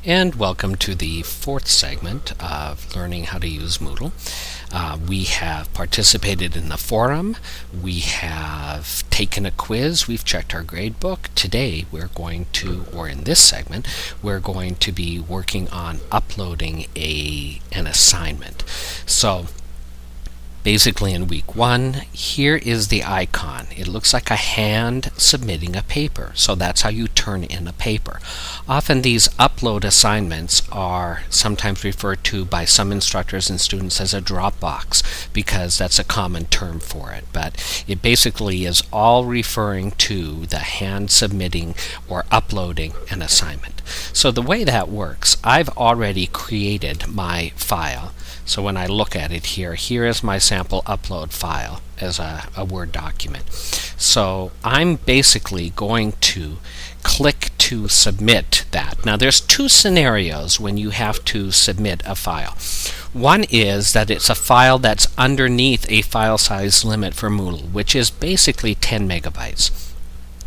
and welcome to the fourth segment of learning how to use Moodle. We have participated in the forum, we have taken a quiz, we've checked our grade book. Today we're going to, or in this segment, we're going to be working on uploading an assignment. So basically in week 1, here is the icon. It looks like a hand submitting a paper. So that's how you turn in a paper. Often these upload assignments are sometimes referred to by some instructors and students as a Dropbox because that's a common term for it. But it basically is all referring to the hand submitting or uploading an assignment. So the way that works, I've already created my file. So when I look at it here is my sample upload file as a Word document. So I'm basically going to click to submit that. Now there's two scenarios when you have to submit a file. One is that it's a file that's underneath a file size limit for Moodle, which is basically 10 megabytes.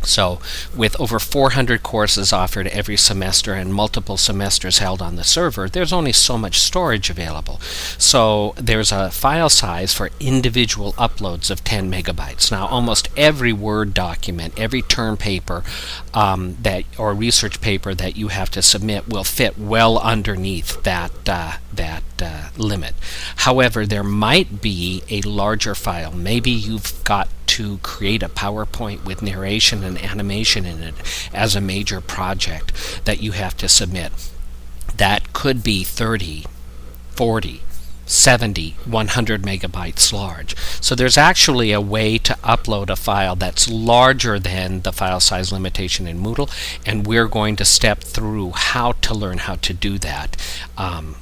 So with over 400 courses offered every semester and multiple semesters held on the server, there's only so much storage available. So there's a file size for individual uploads of 10 megabytes. Now almost every Word document, every term paper or research paper that you have to submit will fit well underneath that limit. However, there might be a larger file. Maybe you've got to create a PowerPoint with narration and animation in it as a major project that you have to submit. That could be 30, 40, 70, 100 megabytes large. So there's actually a way to upload a file that's larger than the file size limitation in Moodle, and we're going to step through how to learn how to do that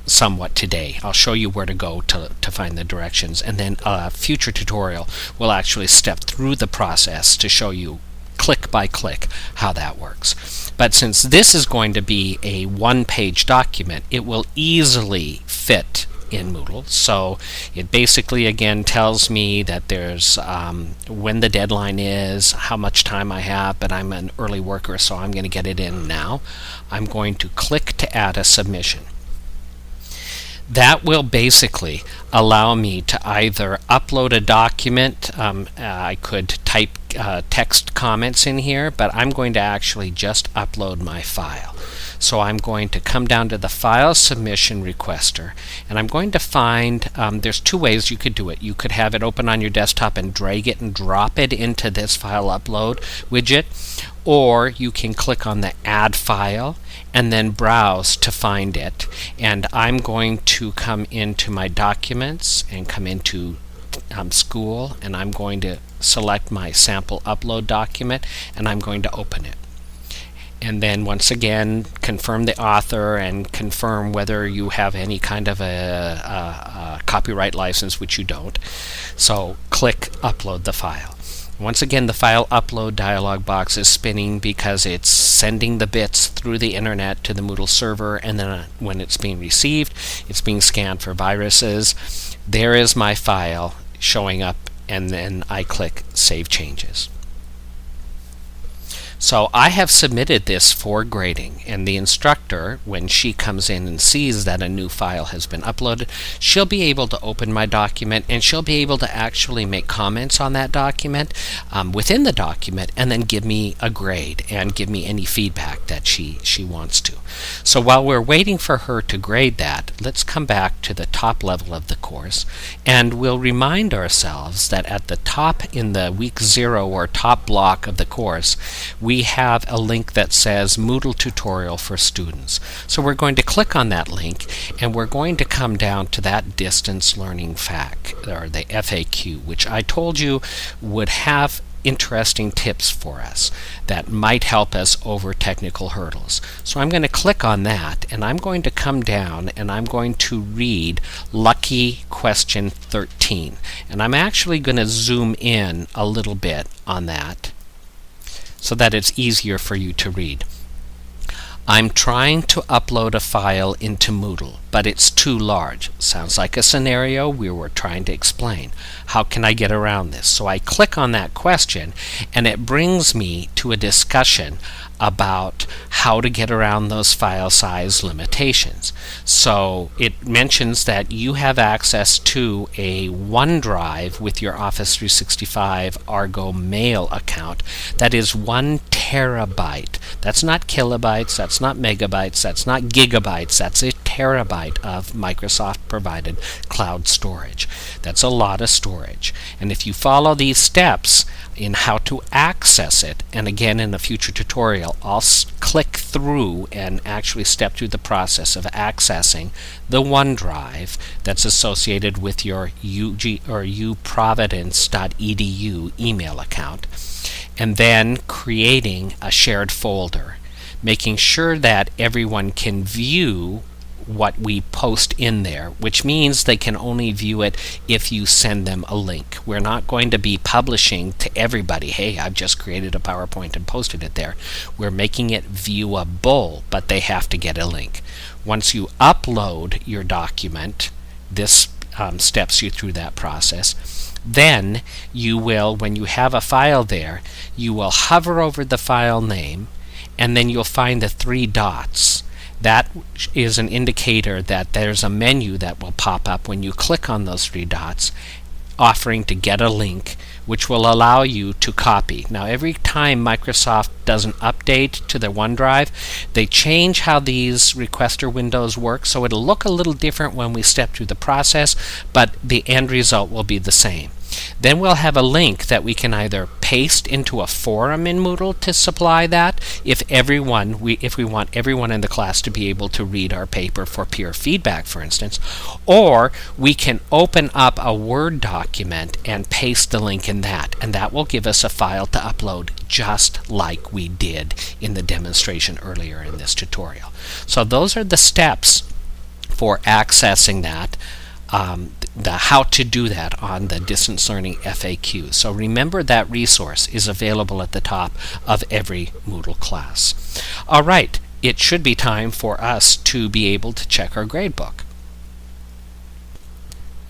somewhat today. I'll show you where to go to find the directions, and then a future tutorial will actually step through the process to show you click by click how that works. But since this is going to be a one-page document, it will easily fit in Moodle. So it basically again tells me that there's when the deadline is, how much time I have, but I'm an early worker, so I'm going to get it in now. I'm going to click to add a submission. That will basically allow me to either upload a document. I could type text comments in here, but I'm going to actually just upload my file. So I'm going to come down to the File Submission Requester, and I'm going to find, there's two ways you could do it. You could have it open on your desktop and drag it and drop it into this File Upload widget, or you can click on the Add File and then browse to find it. And I'm going to come into my documents and come into School, and I'm going to select my sample upload document, and I'm going to open it. And then once again confirm the author and confirm whether you have any kind of a copyright license, which you don't. So click upload the file. Once again, the file upload dialog box is spinning because it's sending the bits through the internet to the Moodle server, and then when it's being received, it's being scanned for viruses. There is my file showing up, and then I click Save Changes. So I have submitted this for grading, and the instructor, when she comes in and sees that a new file has been uploaded, she'll be able to open my document, and she'll be able to actually make comments on that document within the document, and then give me a grade and give me any feedback that she wants to. So while we're waiting for her to grade that, let's come back to the top level of the course, and we'll remind ourselves that at the top in the week 0 or top block of the course, we have a link that says Moodle tutorial for students. So we're going to click on that link, and we're going to come down to that distance learning fact, or the FAQ, which I told you would have interesting tips for us that might help us over technical hurdles. So I'm going to click on that, and I'm going to come down, and I'm going to read Lucky Question 13. And I'm actually going to zoom in a little bit on that so that it's easier for you to read. I'm trying to upload a file into Moodle. but it's too large. Sounds like a scenario we were trying to explain. How can I get around this? So I click on that question, and it brings me to a discussion about how to get around those file size limitations. So it mentions that you have access to a OneDrive with your Office 365 Argo Mail account that is 1 terabyte. That's not kilobytes, that's not megabytes, that's not gigabytes, that's a terabyte of Microsoft provided cloud storage. That's a lot of storage. And if you follow these steps in how to access it, and again in a future tutorial I'll click through and actually step through the process of accessing the OneDrive that's associated with your uprovidence.edu email account, and then creating a shared folder, making sure that everyone can view what we post in there, which means they can only view it if you send them a link. We're not going to be publishing to everybody, hey, I've just created a PowerPoint and posted it there. We're making it viewable, but they have to get a link. Once you upload your document, this steps you through that process. Then you will, when you have a file there, you will hover over the file name, and then you'll find the 3 dots. That is an indicator that there's a menu that will pop up when you click on those 3 dots, offering to get a link, which will allow you to copy. Now, every time Microsoft does an update to the OneDrive, they change how these requester windows work, so it'll look a little different when we step through the process, but the end result will be the same. Then we'll have a link that we can either paste into a forum in Moodle to supply that if we want everyone in the class to be able to read our paper for peer feedback, for instance, or we can open up a Word document and paste the link in that, and that will give us a file to upload just like we did in the demonstration earlier in this tutorial. So those are the steps for accessing that. The how to do that on the distance learning FAQ. So remember that resource is available at the top of every Moodle class. All right, it should be time for us to be able to check our gradebook.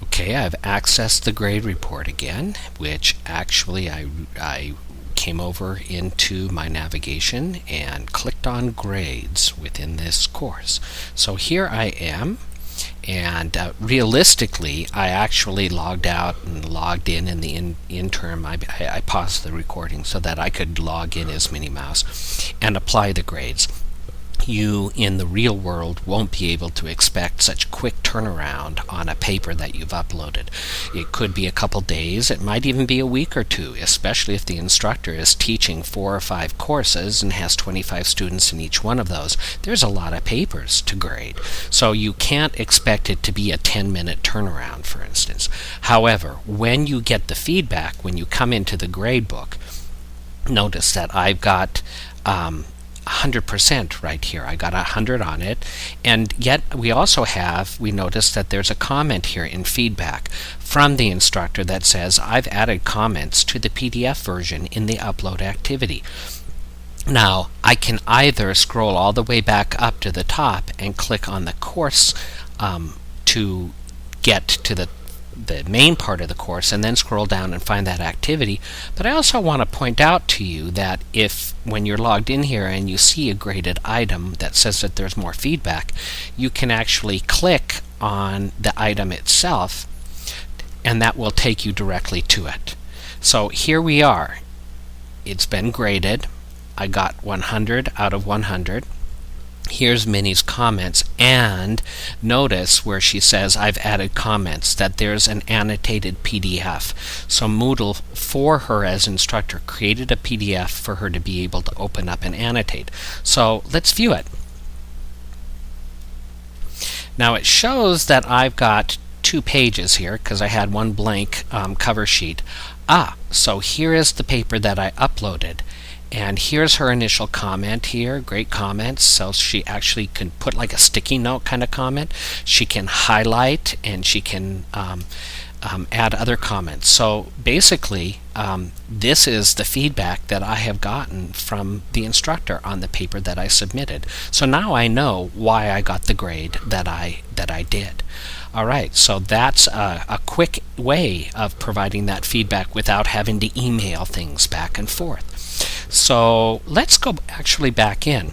Okay, I've accessed the grade report again, which actually I came over into my navigation and clicked on grades within this course. So here I am. And realistically, I actually logged out and logged in the interim. I paused the recording so that I could log in as Minnie Mouse and apply the grades. You, in the real world, won't be able to expect such quick turnaround on a paper that you've uploaded. It could be a couple days, it might even be a week or 2, especially if the instructor is teaching 4 or 5 courses and has 25 students in each one of those. There's a lot of papers to grade, so you can't expect it to be a 10-minute turnaround, for instance. However, when you get the feedback, when you come into the gradebook, notice that I've got 100% right here. I got 100 on it, and yet we notice that there's a comment here in feedback from the instructor that says I've added comments to the PDF version in the upload activity. Now I can either scroll all the way back up to the top and click on the course to get to the main part of the course and then scroll down and find that activity. But I also want to point out to you that when you're logged in here and you see a graded item that says that there's more feedback, you can actually click on the item itself and that will take you directly to it. So here we are. It's been graded. I got 100 out of 100. Here's Minnie's comments, and notice where she says I've added comments that there's an annotated PDF. So Moodle, for her as instructor, created a PDF for her to be able to open up and annotate. So let's view it. Now it shows that I've got 2 pages here because I had one blank cover sheet. So here is the paper that I uploaded. And here's her initial comment here, great comments. So she actually can put like a sticky note kind of comment. She can highlight and she can add other comments. So basically, this is the feedback that I have gotten from the instructor on the paper that I submitted. So now I know why I got the grade that I did. All right, so that's a quick way of providing that feedback without having to email things back and forth. So let's go actually back in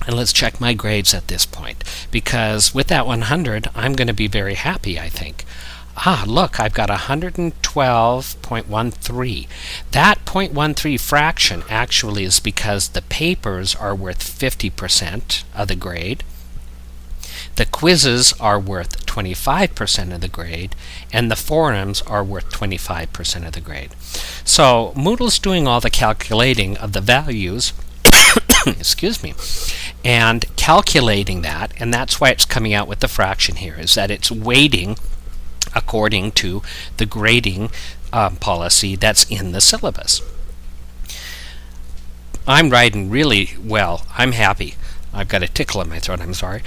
and let's check my grades at this point, because with that 100 I'm going to be very happy, I think. Look, I've got 112.13. That 0.13 fraction actually is because the papers are worth 50% of the grade, the quizzes are worth 25% of the grade, and the forums are worth 25% of the grade. So Moodle's doing all the calculating of the values excuse me, and calculating that, and that's why it's coming out with the fraction here, is that it's weighting according to the grading policy that's in the syllabus. I'm riding really well. I'm happy. I've got a tickle in my throat, I'm sorry.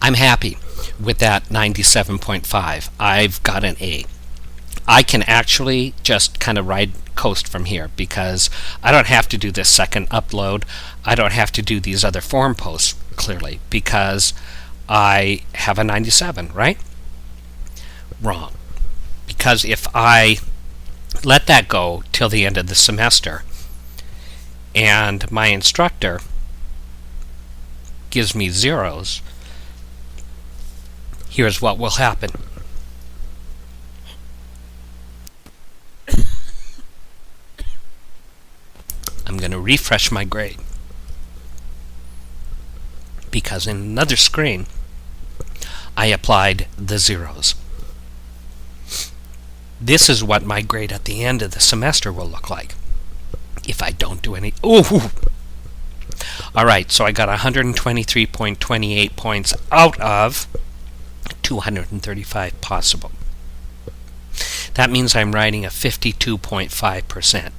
I'm happy with that 97.5. I've got an A. I can actually just kind of coast from here, because I don't have to do this second upload. I don't have to do these other forum posts, clearly, because I have a 97, right? Wrong. Because if I let that go till the end of the semester and my instructor gives me zeros, here's what will happen. I'm going to refresh my grade, because in another screen I applied the zeros. This is what my grade at the end of the semester will look like if I don't do any. Ooh! Alright, so I got 123.28 points out of 235 possible. That means I'm writing a 52.5%.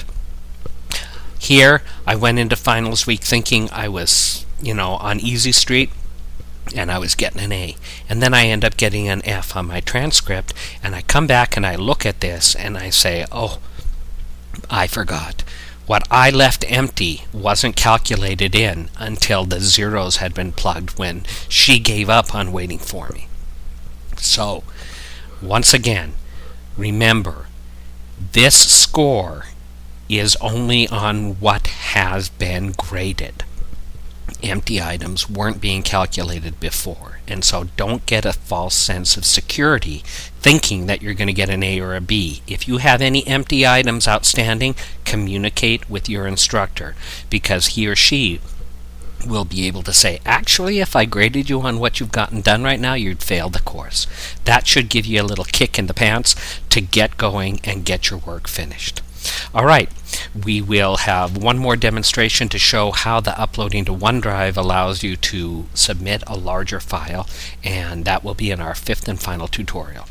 Here, I went into finals week thinking I was, on easy street, and I was getting an A. And then I end up getting an F on my transcript, and I come back and I look at this and I say, oh, I forgot. What I left empty wasn't calculated in until the zeros had been plugged when she gave up on waiting for me. So, once again, remember, this score is only on what has been graded. Empty items weren't being calculated before, and so don't get a false sense of security thinking that you're going to get an A or a B. If you have any empty items outstanding, communicate with your instructor, because he or she will be able to say, actually, if I graded you on what you've gotten done right now, you'd fail the course. That should give you a little kick in the pants to get going and get your work finished. All right, we will have one more demonstration to show how the uploading to OneDrive allows you to submit a larger file, and that will be in our fifth and final tutorial.